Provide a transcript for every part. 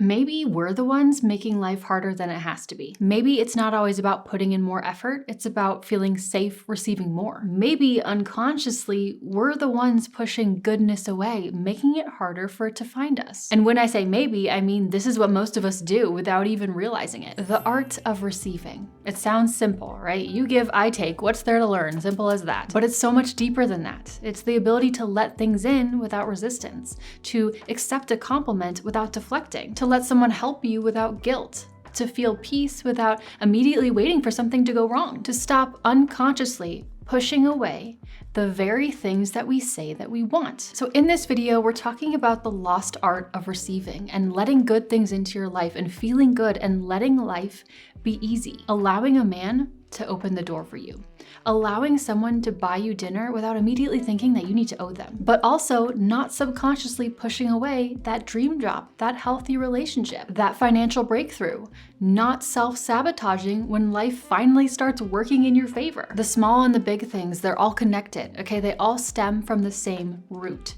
maybe we're the ones making life harder than it has to be. Maybe it's not always about putting in more effort, it's about feeling safe receiving more. Maybe unconsciously, we're the ones pushing goodness away, making it harder for it to find us. And when I say maybe, I mean this is what most of us do without even realizing it. The art of receiving. It sounds simple, right? You give, I take, what's there to learn? Simple as that. But it's so much deeper than that. It's the ability to let things in without resistance, to accept a compliment without deflecting, to let someone help you without guilt, to feel peace without immediately waiting for something to go wrong, to stop unconsciously pushing away the very things that we say that we want. So in this video, we're talking about the lost art of receiving and letting good things into your life and feeling good and letting life be easy. Allowing a man to open the door for you. Allowing someone to buy you dinner without immediately thinking that you need to owe them. But also not subconsciously pushing away that dream job, that healthy relationship, that financial breakthrough. Not self-sabotaging when life finally starts working in your favor. The small and the big things, they're all connected, okay? They all stem from the same root.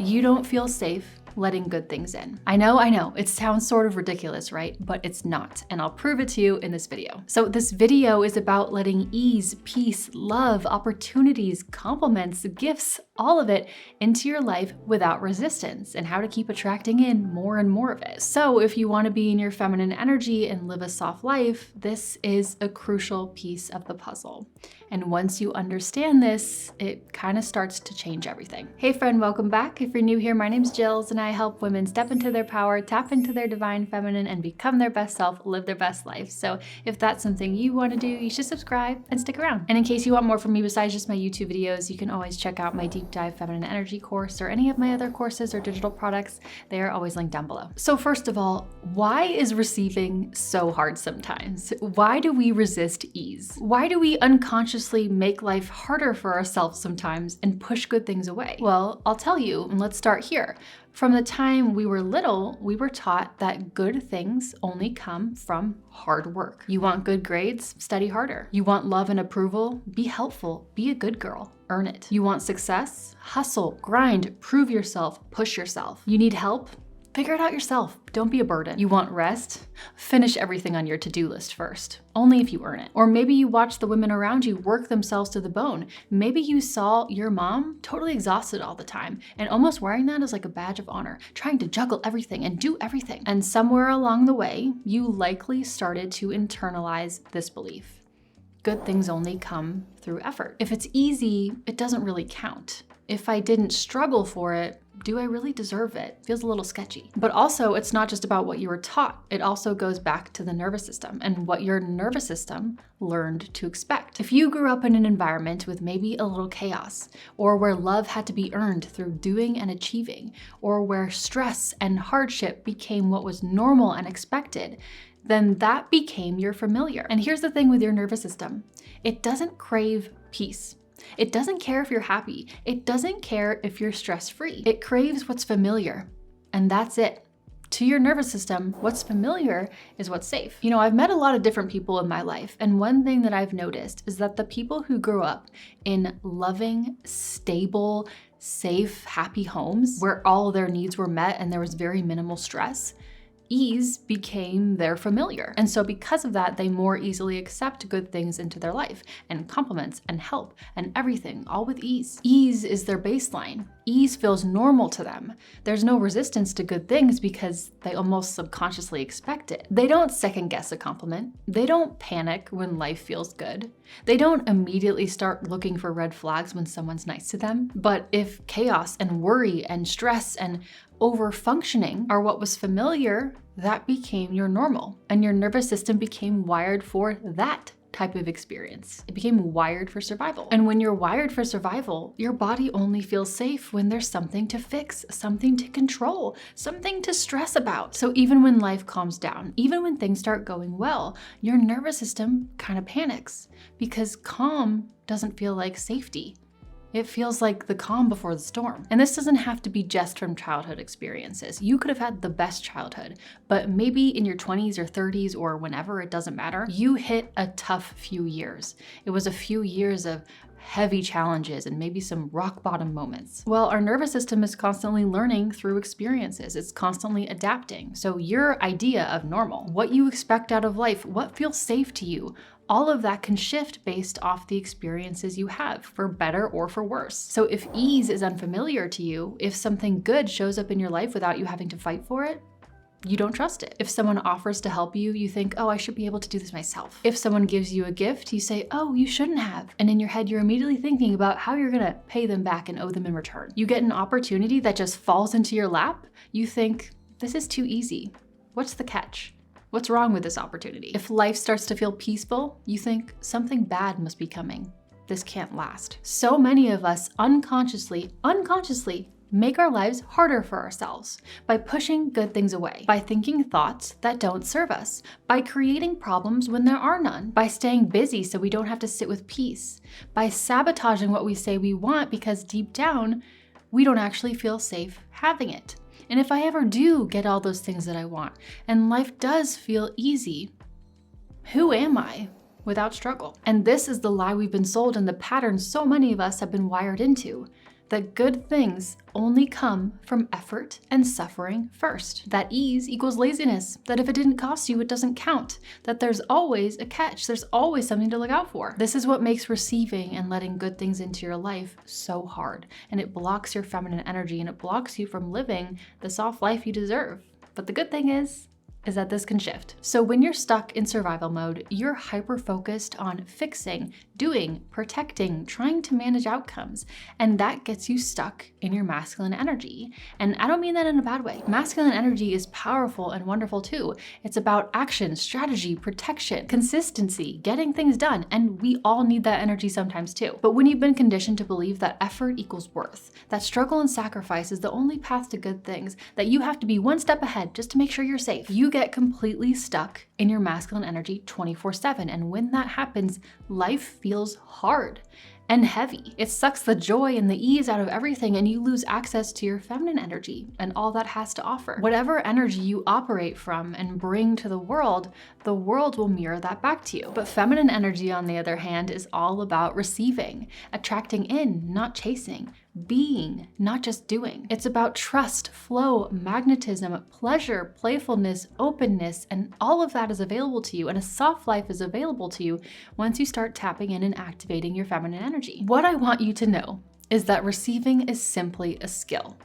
You don't feel safe letting good things in. I know, it sounds sort of ridiculous, right? But it's not, and I'll prove it to you in this video. So this video is about letting ease, peace, love, opportunities, compliments, gifts, all of it into your life without resistance, and how to keep attracting in more and more of it. So if you want to be in your feminine energy and live a soft life, this is a crucial piece of the puzzle. And once you understand this, it kind of starts to change everything. Hey friend, welcome back. If you're new here, my name's Jillz, and I help women step into their power, tap into their divine feminine, and become their best self, live their best life. So if that's something you want to do, you should subscribe and stick around. And in case you want more from me besides just my YouTube videos, you can always check out my deep dive feminine energy course or any of my other courses or digital products. They are always linked down below. So first of all, why is receiving so hard sometimes? Why do we resist ease? Why do we unconsciously make life harder for ourselves sometimes and push good things away? Well, I'll tell you, and let's start here. From the time we were little, we were taught that good things only come from hard work. You want good grades? Study harder. You want love and approval? Be helpful. Be a good girl. Earn it. You want success? Hustle, grind, prove yourself, push yourself. You need help? Figure it out yourself. Don't be a burden. You want rest? Finish everything on your to-do list first, only if you earn it. Or maybe you watch the women around you work themselves to the bone. Maybe you saw your mom totally exhausted all the time and almost wearing that as like a badge of honor, trying to juggle everything and do everything. And somewhere along the way, you likely started to internalize this belief. Good things only come through effort. If it's easy, it doesn't really count. If I didn't struggle for it, do I really deserve it? Feels a little sketchy. But also, it's not just about what you were taught. It also goes back to the nervous system and what your nervous system learned to expect. If you grew up in an environment with maybe a little chaos, or where love had to be earned through doing and achieving, or where stress and hardship became what was normal and expected, then that became your familiar. And here's the thing with your nervous system. It doesn't crave peace. It doesn't care if you're happy. It doesn't care if you're stress-free. It craves what's familiar, and that's it. To your nervous system, what's familiar is what's safe. You know, I've met a lot of different people in my life, and one thing that I've noticed is that the people who grew up in loving, stable, safe, happy homes where all of their needs were met and there was very minimal stress, ease became their familiar. And so because of that, they more easily accept good things into their life and compliments and help and everything, all with ease. Ease is their baseline. Ease feels normal to them. There's no resistance to good things because they almost subconsciously expect it. They don't second guess a compliment. They don't panic when life feels good. They don't immediately start looking for red flags when someone's nice to them. But if chaos and worry and stress and over-functioning are what was familiar, that became your normal. And your nervous system became wired for that type of experience. It became wired for survival. And when you're wired for survival, your body only feels safe when there's something to fix, something to control, something to stress about. So even when life calms down, even when things start going well, your nervous system kind of panics because calm doesn't feel like safety. It feels like the calm before the storm. And this doesn't have to be just from childhood experiences. You could have had the best childhood, but maybe in your 20s or 30s or whenever, it doesn't matter, you hit a tough few years. It was a few years of heavy challenges and maybe some rock bottom moments. Well, our nervous system is constantly learning through experiences. It's constantly adapting. So your idea of normal, what you expect out of life, what feels safe to you, all of that can shift based off the experiences you have, for better or for worse. So if ease is unfamiliar to you, if something good shows up in your life without you having to fight for it, you don't trust it. If someone offers to help you, you think, oh, I should be able to do this myself. If someone gives you a gift, you say, oh, you shouldn't have. And in your head, you're immediately thinking about how you're gonna pay them back and owe them in return. You get an opportunity that just falls into your lap, you think, this is too easy. What's the catch? What's wrong with this opportunity? If life starts to feel peaceful, you think something bad must be coming. This can't last. So many of us unconsciously make our lives harder for ourselves by pushing good things away, by thinking thoughts that don't serve us, by creating problems when there are none, by staying busy so we don't have to sit with peace, by sabotaging what we say we want because deep down, we don't actually feel safe having it. And if I ever do get all those things that I want, and life does feel easy, who am I without struggle? And this is the lie we've been sold and the pattern so many of us have been wired into, that good things only come from effort and suffering first. That ease equals laziness, that if it didn't cost you, it doesn't count, that there's always a catch, there's always something to look out for. This is what makes receiving and letting good things into your life so hard, and it blocks your feminine energy and it blocks you from living the soft life you deserve. But the good thing is that this can shift. So when you're stuck in survival mode, you're hyper-focused on fixing, doing, protecting, trying to manage outcomes, and that gets you stuck in your masculine energy. And I don't mean that in a bad way. Masculine energy is powerful and wonderful too. It's about action, strategy, protection, consistency, getting things done, and we all need that energy sometimes too. But when you've been conditioned to believe that effort equals worth, that struggle and sacrifice is the only path to good things, that you have to be one step ahead just to make sure you're safe, you get completely stuck in your masculine energy 24/7. And when that happens, life feels hard and heavy. It sucks the joy and the ease out of everything, and you lose access to your feminine energy and all that has to offer. Whatever energy you operate from and bring to the world will mirror that back to you. But feminine energy, on the other hand, is all about receiving, attracting in, not chasing, being, not just doing. It's about trust, flow, magnetism, pleasure, playfulness, openness, and all of that is available to you, and a soft life is available to you once you start tapping in and activating your feminine energy. What I want you to know is that receiving is simply a skill.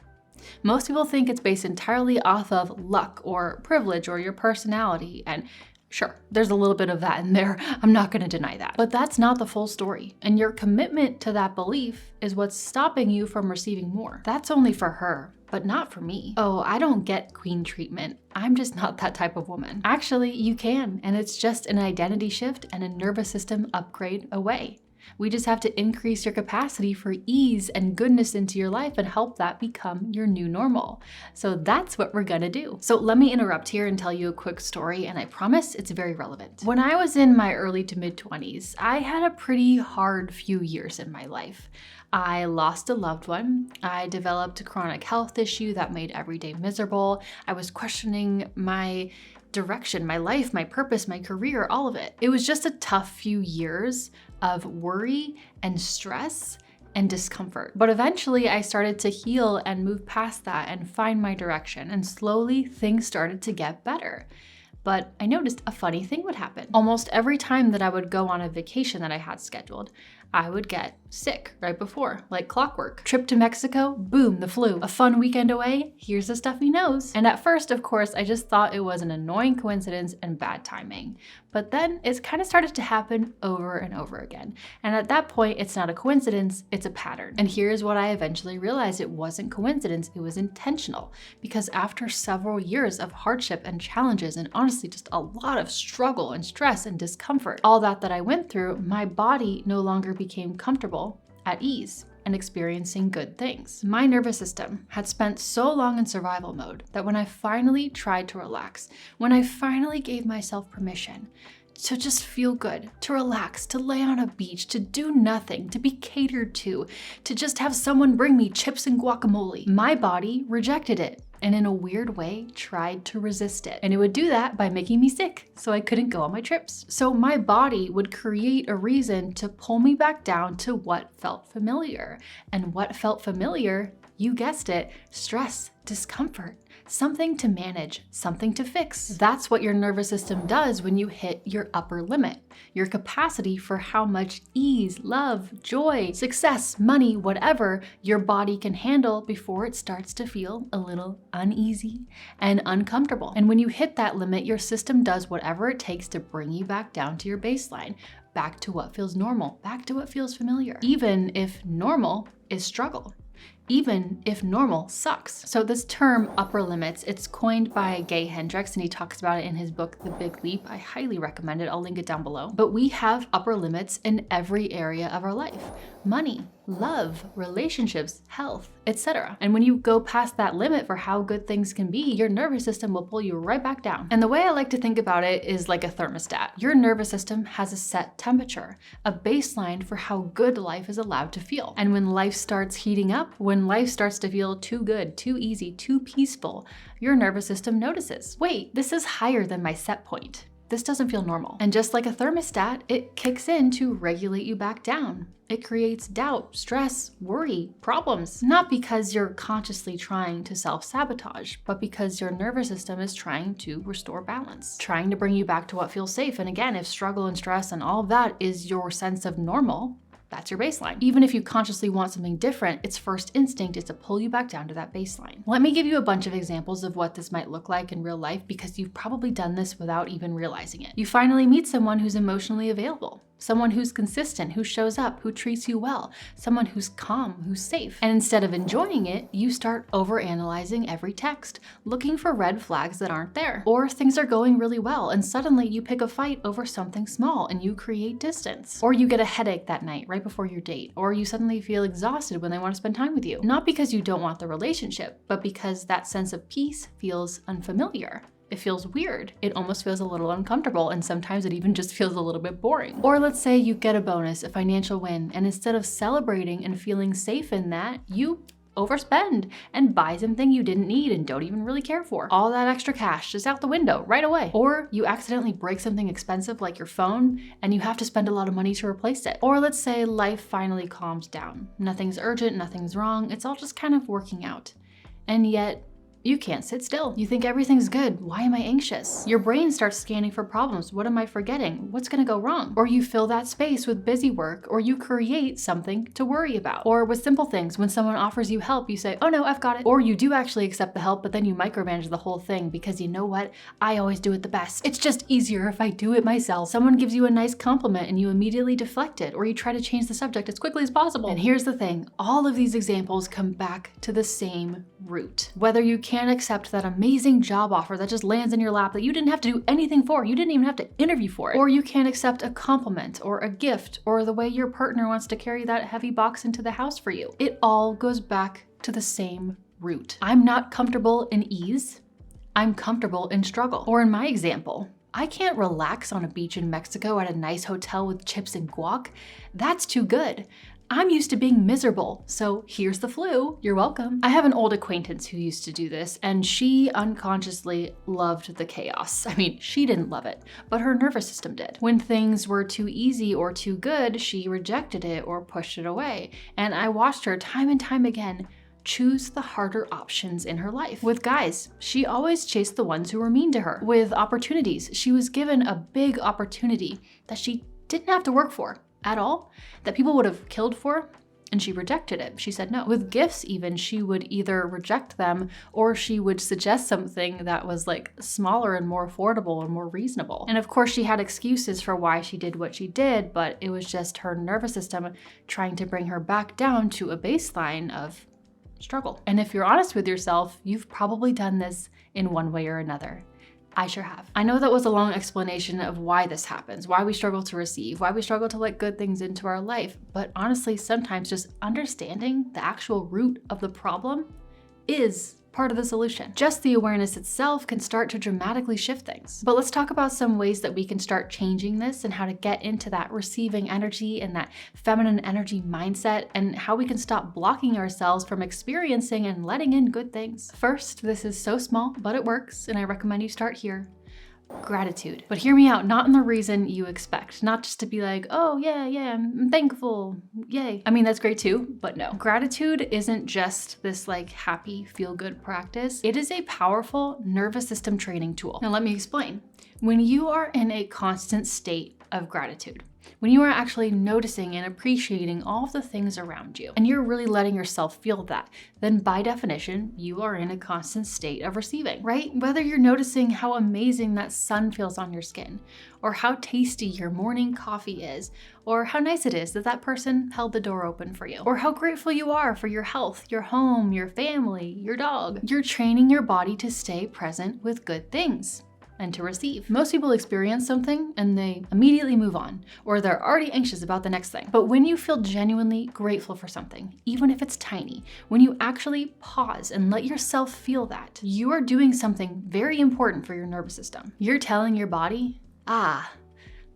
Most people think it's based entirely off of luck or privilege or your personality, and sure, there's a little bit of that in there. I'm not going to deny that. But that's not the full story. And your commitment to that belief is what's stopping you from receiving more. That's only for her, but not for me. Oh, I don't get queen treatment. I'm just not that type of woman. Actually, you can, and it's just an identity shift and a nervous system upgrade away. We just have to increase your capacity for ease and goodness into your life and help that become your new normal. So that's what we're gonna do. So let me interrupt here and tell you a quick story, and I promise it's very relevant. When I was in my early to mid 20s, I had a pretty hard few years in my life. I lost a loved one. I developed a chronic health issue that made every day miserable. I was questioning my direction, my life, my purpose, my career, all of it. It was just a tough few years of worry and stress and discomfort. But eventually I started to heal and move past that and find my direction, and slowly things started to get better. But I noticed a funny thing would happen. Almost every time that I would go on a vacation that I had scheduled, I would get sick right before, like clockwork. Trip to Mexico, boom, the flu. A fun weekend away, here's the stuffy nose. And at first, of course, I just thought it was an annoying coincidence and bad timing. But then it kind of started to happen over and over again. And at that point, it's not a coincidence, it's a pattern. And here's what I eventually realized: it wasn't coincidence, it was intentional. Because after several years of hardship and challenges, and honestly just a lot of struggle and stress and discomfort, all that I went through, my body no longer became comfortable, at ease, and experiencing good things. My nervous system had spent so long in survival mode that when I finally tried to relax, when I finally gave myself permission to just feel good, to relax, to lay on a beach, to do nothing, to be catered to just have someone bring me chips and guacamole. My body rejected it and in a weird way tried to resist it. And it would do that by making me sick, so I couldn't go on my trips. So my body would create a reason to pull me back down to what felt familiar. And what felt familiar, you guessed it, stress, discomfort, something to manage, something to fix. That's what your nervous system does when you hit your upper limit, your capacity for how much ease, love, joy, success, money, whatever your body can handle before it starts to feel a little uneasy and uncomfortable. And when you hit that limit, your system does whatever it takes to bring you back down to your baseline, back to what feels normal, back to what feels familiar, even if normal is struggle. Even if normal sucks. So this term upper limits, it's coined by Gay Hendricks and he talks about it in his book, The Big Leap. I highly recommend it. I'll link it down below. But we have upper limits in every area of our life. Money, love, relationships, health, etc. And when you go past that limit for how good things can be, your nervous system will pull you right back down. And the way I like to think about it is like a thermostat. Your nervous system has a set temperature, a baseline for how good life is allowed to feel. And when life starts heating up, when life starts to feel too good, too easy, too peaceful, your nervous system notices, wait, this is higher than my set point. This doesn't feel normal. And just like a thermostat, it kicks in to regulate you back down. It creates doubt, stress, worry, problems. Not because you're consciously trying to self-sabotage, but because your nervous system is trying to restore balance, trying to bring you back to what feels safe. And again, if struggle and stress and all of that is your sense of normal, that's your baseline. Even if you consciously want something different, its first instinct is to pull you back down to that baseline. Let me give you a bunch of examples of what this might look like in real life because you've probably done this without even realizing it. You finally meet someone who's emotionally available, someone who's consistent, who shows up, who treats you well, someone who's calm, who's safe. And instead of enjoying it, you start overanalyzing every text, looking for red flags that aren't there. Or things are going really well and suddenly you pick a fight over something small and you create distance. Or you get a headache that night right before your date. Or you suddenly feel exhausted when they want to spend time with you. Not because you don't want the relationship, but because that sense of peace feels unfamiliar. It feels weird. It almost feels a little uncomfortable, and sometimes it even just feels a little bit boring. Or let's say you get a bonus, a financial win, and instead of celebrating and feeling safe in that, you overspend and buy something you didn't need and don't even really care for. All that extra cash just out the window right away. Or you accidentally break something expensive like your phone and you have to spend a lot of money to replace it. Or let's say life finally calms down. Nothing's urgent, nothing's wrong, it's all just kind of working out. And yet, you can't sit still. You think everything's good. Why am I anxious? Your brain starts scanning for problems. What am I forgetting? What's gonna go wrong? Or you fill that space with busy work, or you create something to worry about. Or with simple things, when someone offers you help, you say, oh no, I've got it. Or you do actually accept the help, but then you micromanage the whole thing because you know what? I always do it the best. It's just easier if I do it myself. Someone gives you a nice compliment and you immediately deflect it, or you try to change the subject as quickly as possible. And here's the thing, all of these examples come back to the same root. Whether you can't accept that amazing job offer that just lands in your lap that you didn't have to do anything for, you didn't even have to interview for it, or you can't accept a compliment or a gift or the way your partner wants to carry that heavy box into the house for you. It all goes back to the same root. I'm not comfortable in ease. I'm comfortable in struggle. Or in my example, I can't relax on a beach in Mexico at a nice hotel with chips and guac. That's too good. I'm used to being miserable, so here's the flu, you're welcome. I have an old acquaintance who used to do this, and she unconsciously loved the chaos. I mean, she didn't love it, but her nervous system did. When things were too easy or too good, she rejected it or pushed it away. And I watched her time and time again choose the harder options in her life. With guys, she always chased the ones who were mean to her. With opportunities, she was given a big opportunity that she didn't have to work for at all, that people would have killed for, and she rejected it. She said no. With gifts even, she would either reject them or she would suggest something that was like smaller and more affordable and more reasonable. And of course she had excuses for why she did what she did, but it was just her nervous system trying to bring her back down to a baseline of struggle. And if you're honest with yourself, you've probably done this in one way or another. I sure have. I know that was a long explanation of why this happens, why we struggle to receive, why we struggle to let good things into our life. But honestly, sometimes just understanding the actual root of the problem is part of the solution. Just the awareness itself can start to dramatically shift things. But let's talk about some ways that we can start changing this and how to get into that receiving energy and that feminine energy mindset, and how we can stop blocking ourselves from experiencing and letting in good things. First, this is so small, but it works, and I recommend you start here. Gratitude. But hear me out, not in the reason you expect. Not just to be like, oh yeah, I'm thankful, yay. I mean, that's great too, but no. Gratitude isn't just this like happy, feel-good practice. It is a powerful nervous system training tool. Now let me explain. When you are in a constant state of gratitude, when you are actually noticing and appreciating all of the things around you, and you're really letting yourself feel that, then by definition, you are in a constant state of receiving, right? Whether you're noticing how amazing that sun feels on your skin, or how tasty your morning coffee is, or how nice it is that that person held the door open for you, or how grateful you are for your health, your home, your family, your dog, you're training your body to stay present with good things and to receive. Most people experience something and they immediately move on, or they're already anxious about the next thing. But when you feel genuinely grateful for something, even if it's tiny, when you actually pause and let yourself feel that, you are doing something very important for your nervous system. You're telling your body,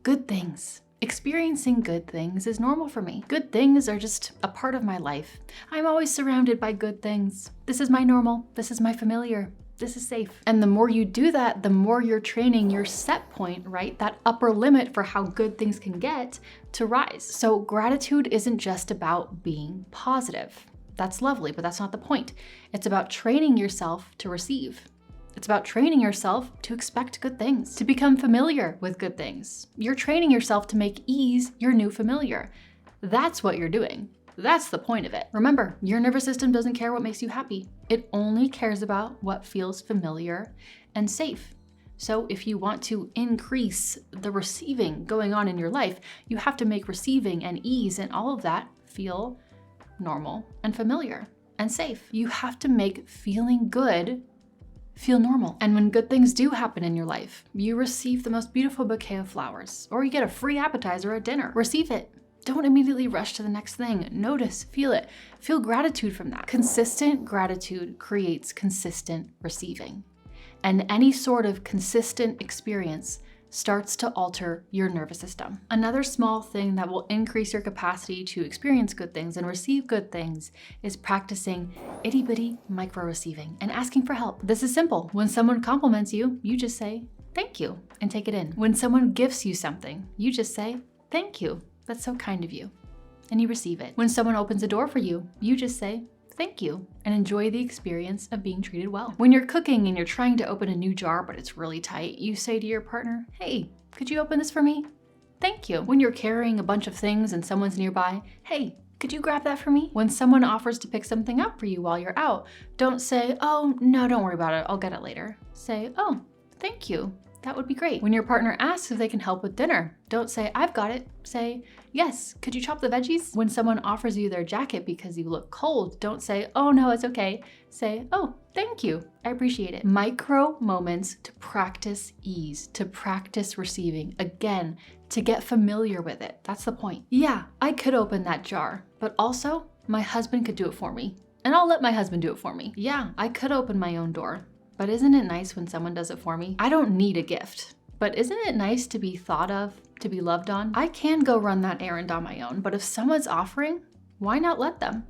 good things. Experiencing good things is normal for me. Good things are just a part of my life. I'm always surrounded by good things. This is my normal. This is my familiar. This is safe. And the more you do that, the more you're training your set point, right? That upper limit for how good things can get to rise. So gratitude isn't just about being positive. That's lovely, but that's not the point. It's about training yourself to receive. It's about training yourself to expect good things, to become familiar with good things. You're training yourself to make ease your new familiar. That's what you're doing. That's the point of it. Remember, your nervous system doesn't care what makes you happy. It only cares about what feels familiar and safe. So if you want to increase the receiving going on in your life, you have to make receiving and ease and all of that feel normal and familiar and safe. You have to make feeling good feel normal. And when good things do happen in your life, you receive the most beautiful bouquet of flowers, or you get a free appetizer at dinner. Receive it. Don't immediately rush to the next thing. Notice, feel it. Feel gratitude from that. Consistent gratitude creates consistent receiving. And any sort of consistent experience starts to alter your nervous system. Another small thing that will increase your capacity to experience good things and receive good things is practicing itty-bitty micro-receiving and asking for help. This is simple. When someone compliments you, you just say, thank you, and take it in. When someone gifts you something, you just say, thank you. That's so kind of you, and you receive it. When someone opens a door for you, you just say, thank you, and enjoy the experience of being treated well. When you're cooking and you're trying to open a new jar, but it's really tight, you say to your partner, hey, could you open this for me? Thank you. When you're carrying a bunch of things and someone's nearby, hey, could you grab that for me? When someone offers to pick something up for you while you're out, don't say, oh, no, don't worry about it, I'll get it later. Say, oh, thank you. That would be great. When your partner asks if they can help with dinner, don't say, I've got it. Say, yes, could you chop the veggies? When someone offers you their jacket because you look cold, don't say, oh no, it's okay. Say, oh, thank you. I appreciate it. Micro moments to practice ease, to practice receiving. Again, to get familiar with it. That's the point. Yeah, I could open that jar, but also my husband could do it for me. And I'll let my husband do it for me. Yeah, I could open my own door. But isn't it nice when someone does it for me? I don't need a gift, but isn't it nice to be thought of, to be loved on? I can go run that errand on my own, but if someone's offering, why not let them?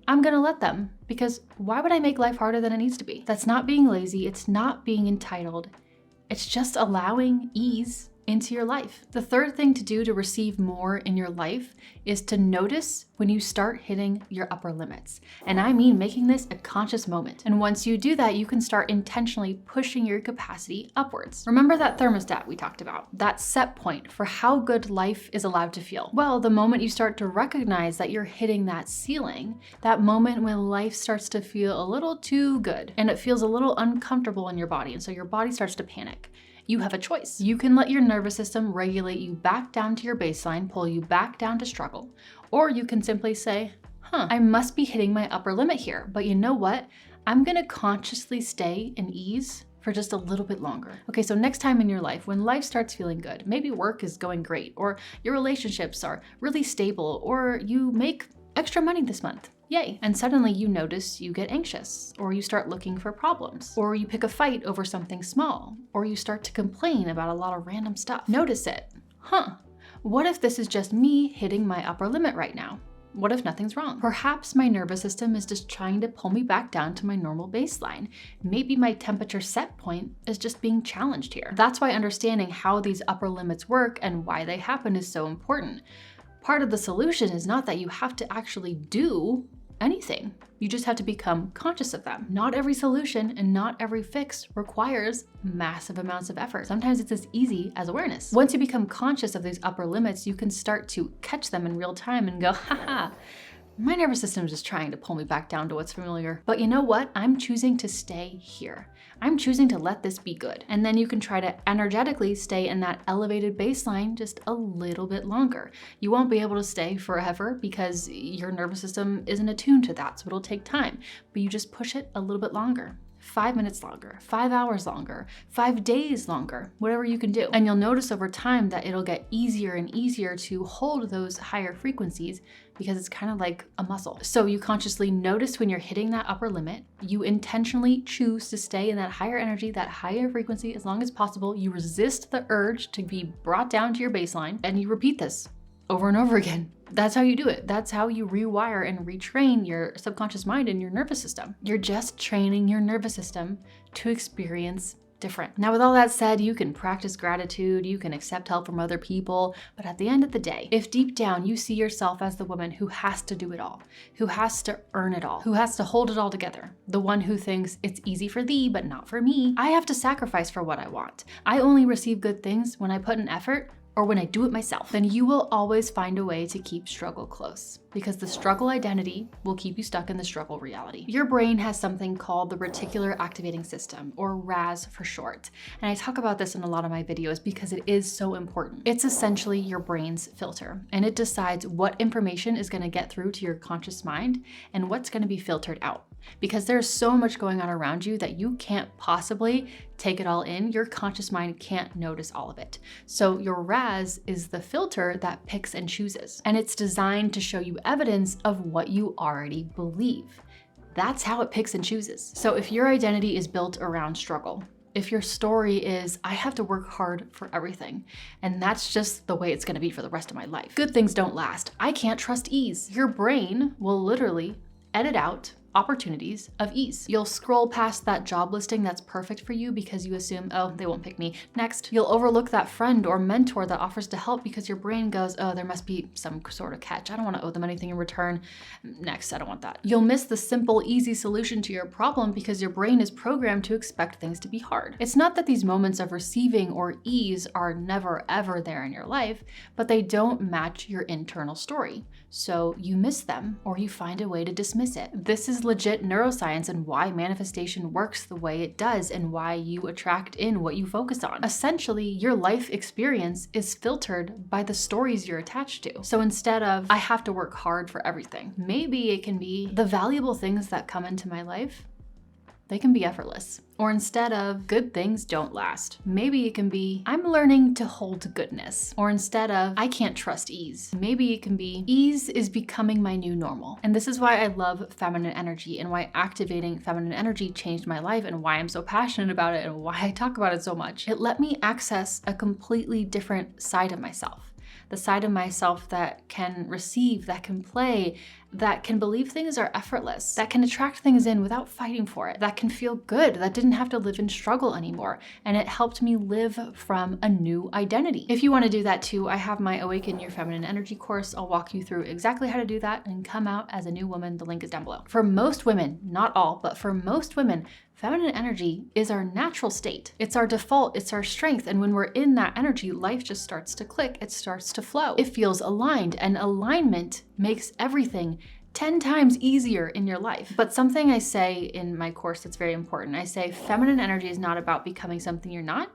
I'm gonna let them, because why would I make life harder than it needs to be? That's not being lazy, it's not being entitled. It's just allowing ease into your life. The third thing to do to receive more in your life is to notice when you start hitting your upper limits. And I mean making this a conscious moment. And once you do that, you can start intentionally pushing your capacity upwards. Remember that thermostat we talked about, that set point for how good life is allowed to feel. Well, the moment you start to recognize that you're hitting that ceiling, that moment when life starts to feel a little too good and it feels a little uncomfortable in your body, and so your body starts to panic. You have a choice. You can let your nervous system regulate you back down to your baseline, pull you back down to struggle. Or you can simply say, I must be hitting my upper limit here, but you know what? I'm gonna consciously stay in ease for just a little bit longer. Okay, so next time in your life, when life starts feeling good, maybe work is going great, or your relationships are really stable, or you make extra money this month. Yay. And suddenly you notice you get anxious, or you start looking for problems, or you pick a fight over something small, or you start to complain about a lot of random stuff. Notice it. What if this is just me hitting my upper limit right now? What if nothing's wrong? Perhaps my nervous system is just trying to pull me back down to my normal baseline. Maybe my temperature set point is just being challenged here. That's why understanding how these upper limits work and why they happen is so important. Part of the solution is not that you have to actually do anything. You just have to become conscious of them. Not every solution and not every fix requires massive amounts of effort. Sometimes it's as easy as awareness. Once you become conscious of these upper limits, you can start to catch them in real time and go, haha, my nervous system is just trying to pull me back down to what's familiar. But you know what? I'm choosing to stay here. I'm choosing to let this be good. And then you can try to energetically stay in that elevated baseline just a little bit longer. You won't be able to stay forever because your nervous system isn't attuned to that, so it'll take time. But you just push it a little bit longer. 5 minutes longer, 5 hours longer, 5 days longer, whatever you can do. And you'll notice over time that it'll get easier and easier to hold those higher frequencies because it's kind of like a muscle. So you consciously notice when you're hitting that upper limit, you intentionally choose to stay in that higher energy, that higher frequency as long as possible. You resist the urge to be brought down to your baseline, and you repeat this over and over again. That's how you do it. That's how you rewire and retrain your subconscious mind and your nervous system. You're just training your nervous system to experience different. Now, with all that said, you can practice gratitude, you can accept help from other people, but at the end of the day, if deep down you see yourself as the woman who has to do it all, who has to earn it all, who has to hold it all together, the one who thinks it's easy for thee, but not for me, I have to sacrifice for what I want. I only receive good things when I put in effort or when I do it myself, then you will always find a way to keep struggle close, because the struggle identity will keep you stuck in the struggle reality. Your brain has something called the reticular activating system, or RAS for short. And I talk about this in a lot of my videos because it is so important. It's essentially your brain's filter, and it decides what information is gonna get through to your conscious mind and what's gonna be filtered out. Because there's so much going on around you that you can't possibly take it all in. Your conscious mind can't notice all of it. So your RAS is the filter that picks and chooses, and it's designed to show you evidence of what you already believe. That's how it picks and chooses. So if your identity is built around struggle, if your story is, I have to work hard for everything, and that's just the way it's gonna be for the rest of my life. Good things don't last. I can't trust ease. Your brain will literally edit out opportunities of ease. You'll scroll past that job listing that's perfect for you because you assume, oh, they won't pick me. Next, you'll overlook that friend or mentor that offers to help because your brain goes, oh, there must be some sort of catch. I don't want to owe them anything in return. Next, I don't want that. You'll miss the simple, easy solution to your problem because your brain is programmed to expect things to be hard. It's not that these moments of receiving or ease are never, ever there in your life, but they don't match your internal story. So you miss them or you find a way to dismiss it. This is legit neuroscience and why manifestation works the way it does and why you attract in what you focus on. Essentially, your life experience is filtered by the stories you're attached to. So instead of, I have to work hard for everything, maybe it can be the valuable things that come into my life, they can be effortless. Or instead of, good things don't last, maybe it can be, I'm learning to hold goodness. Or instead of, I can't trust ease, maybe it can be, ease is becoming my new normal. And this is why I love feminine energy and why activating feminine energy changed my life and why I'm so passionate about it and why I talk about it so much. It let me access a completely different side of myself. The side of myself that can receive, that can play, that can believe things are effortless, that can attract things in without fighting for it, that can feel good, that didn't have to live in struggle anymore. And it helped me live from a new identity. If you want to do that too, I have my Awaken Your Feminine Energy course. I'll walk you through exactly how to do that and come out as a new woman. The link is down below. For most women, not all, but for most women, feminine energy is our natural state. It's our default, it's our strength. And when we're in that energy, life just starts to click, it starts to flow. It feels aligned, and alignment makes everything 10 times easier in your life. But something I say in my course that's very important, I say feminine energy is not about becoming something you're not.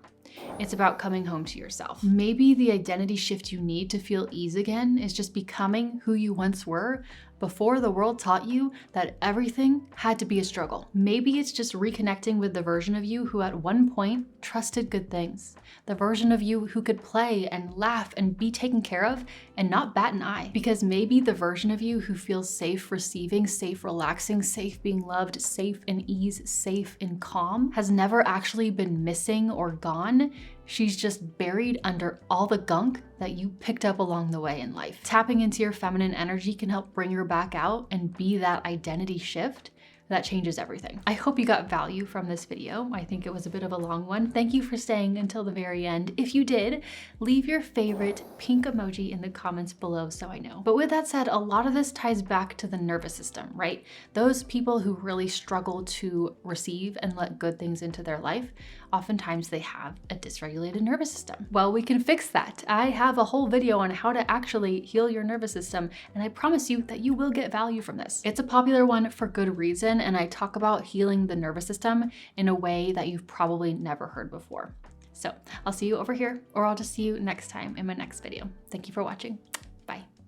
It's about coming home to yourself. Maybe the identity shift you need to feel ease again is just becoming who you once were before the world taught you that everything had to be a struggle. Maybe it's just reconnecting with the version of you who at one point trusted good things. The version of you who could play and laugh and be taken care of and not bat an eye. Because maybe the version of you who feels safe receiving, safe relaxing, safe being loved, safe in ease, safe in calm, has never actually been missing or gone. She's just buried under all the gunk that you picked up along the way in life. Tapping into your feminine energy can help bring her back out and be that identity shift that changes everything. I hope you got value from this video. I think it was a bit of a long one. Thank you for staying until the very end. If you did, leave your favorite pink emoji in the comments below so I know. But with that said, a lot of this ties back to the nervous system, right? Those people who really struggle to receive and let good things into their life, oftentimes they have a dysregulated nervous system. Well, we can fix that. I have a whole video on how to actually heal your nervous system, and I promise you that you will get value from this. It's a popular one for good reason, and I talk about healing the nervous system in a way that you've probably never heard before. So I'll see you over here, or I'll just see you next time in my next video. Thank you for watching. Bye.